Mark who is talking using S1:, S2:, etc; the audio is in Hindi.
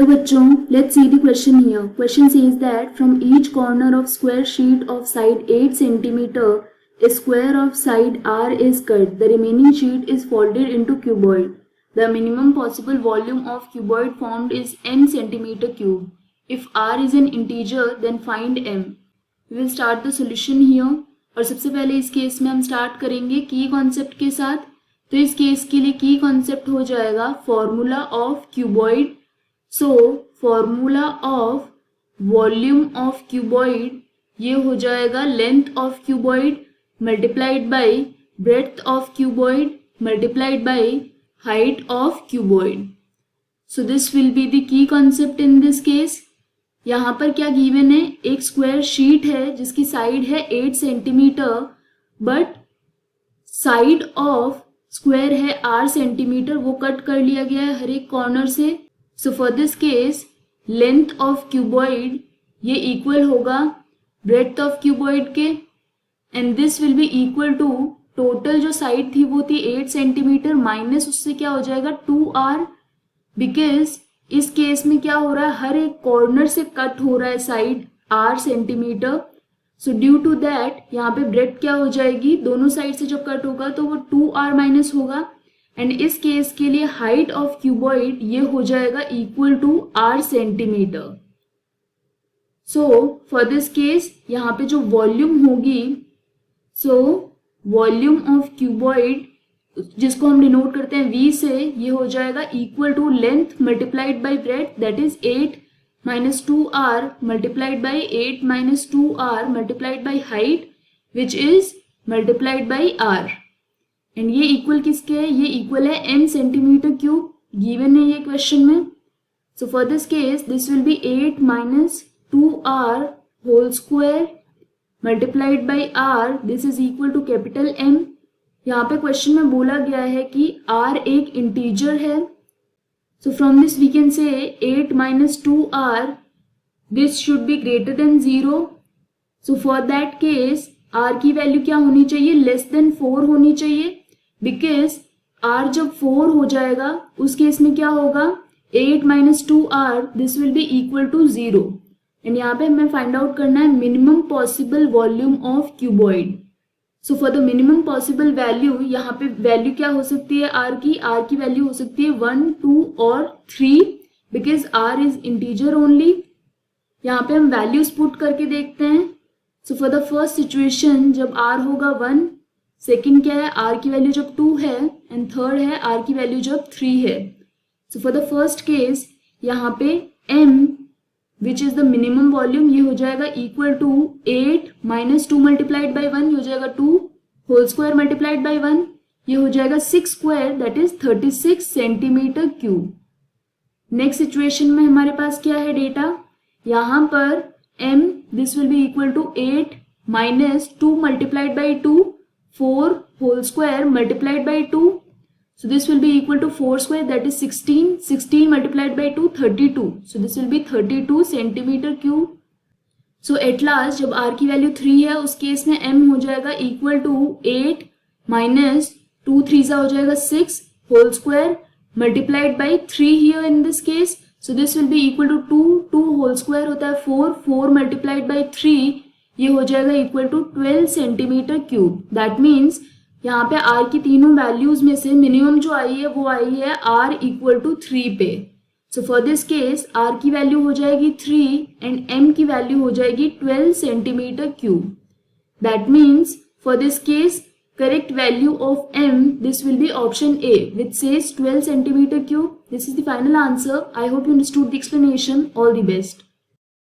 S1: Hello बच्चों, let's see the question here. Question says that from each corner of square sheet of side 8 cm, a square of side R is cut. The remaining sheet is folded into cuboid. The minimum possible volume of cuboid formed is n centimeter cube. If R is an integer, then find m. We will start the solution here. और सबसे पहले इस केस में हम स्टार्ट करेंगे की कॉन्सेप्ट के साथ. तो इस केस के लिए की कॉन्सेप्ट हो जाएगा formula of cuboid. So formula of volume of cuboid ये हो जाएगा length of cuboid multiplied by breadth of cuboid multiplied by height of cuboid. So this will be the key concept in this case. यहाँ पर क्या गिवन है, एक स्क्वायर शीट है जिसकी साइड है 8 centimetre but side of square है 8 सेंटीमीटर, वो कट कर लिया गया है हर एक कॉर्नर से. So for this case length of cuboid ये इक्वल होगा ब्रेड्थ ऑफ क्यूबॉइड के and this will be equal to total जो साइड थी वो थी 8 सेंटीमीटर माइनस उससे क्या हो जाएगा 2r. बिकॉज इस केस में क्या हो रहा है, हर एक कॉर्नर से कट हो रहा है side r centimetre. So due to that यहाँ पे ब्रेड्थ क्या हो जाएगी, दोनों साइड से जब कट होगा तो वो 2r माइनस होगा. एंड इस केस के लिए हाइट ऑफ क्यूबॉइड ये हो जाएगा equal to r centimetre. So for this case यहाँ पे जो वॉल्यूम होगी, सो वॉल्यूम ऑफ क्यूबॉइड जिसको हम डिनोट करते हैं v से, ये हो जाएगा equal to length multiplied by breadth that is 8 minus 2r multiplied by 8 minus 2r multiplied by height which is multiplied by r. And ये इक्वल किसके है, ये इक्वल है n सेंटीमीटर क्यूब गिवन है ये क्वेश्चन में. So for this case this will be 8 minus 2r whole square multiplied by r. This is equal to capital M. यहाँ पे क्वेश्चन में बोला गया है कि r एक इंटीजर है. So from this we can say 8 minus 2r this should be greater than 0. So for that case r की वैल्यू क्या होनी चाहिए, लेस देन 4 होनी चाहिए. बिकॉज r जब 4 हो जाएगा उस केस में क्या होगा, 8 minus 2r this will be equal to 0. And यहाँ पे हमें फाइंड आउट करना है minimum possible volume of cuboid. So for the minimum possible value यहाँ पे वैल्यू क्या हो सकती है r की वैल्यू हो सकती है 1, 2 और 3 because r is integer only. यहाँ पे हम वैल्यूज पुट करके देखते हैं. सो फॉर द फर्स्ट सिचुएशन जब r होगा 1, सेकेंड क्या है r की वैल्यू जब 2 है एंड थर्ड है r की वैल्यू जब 3 है. So for the first case यहाँ पे m which is the minimum volume ये हो जाएगा equal to 8 minus 2 multiplied by 1 ये हो जाएगा 2 होल स्क्वायर मल्टीप्लाइड बाई 1 ये हो जाएगा 6 square that is 36 centimetre cube. Next situation में हमारे पास क्या है डेटा, यहाँ पर m this will be equal to 8 minus 2 multiplied by 2 4 whole square multiplied by 2. So this will be equal to 4 square that is 16. 16 multiplied by 2 32. So this will be 32 centimeter cube. So at last जब r की वैल्यू 3 है उस केस में m हो जाएगा equal to 8 minus 2 3 सा हो जाएगा 6 whole square multiplied by 3 here in this case. So this will be equal to 2 whole square होता है 4 multiplied by 3 ये हो जाएगा equal to 12 centimeter cube. That means यहाँ पे r की तीनों वैल्यूज में से मिनिमम जो आई है वो आई है r इक्वल टू 3 पे. सो फॉर दिस केस r की वैल्यू हो जाएगी 3 एंड m की वैल्यू हो जाएगी 12 centimetre cube. That means for this case correct value of m this will B option A which says 12 centimetre cube. This is the final answer. I hope you understood the explanation. All the best.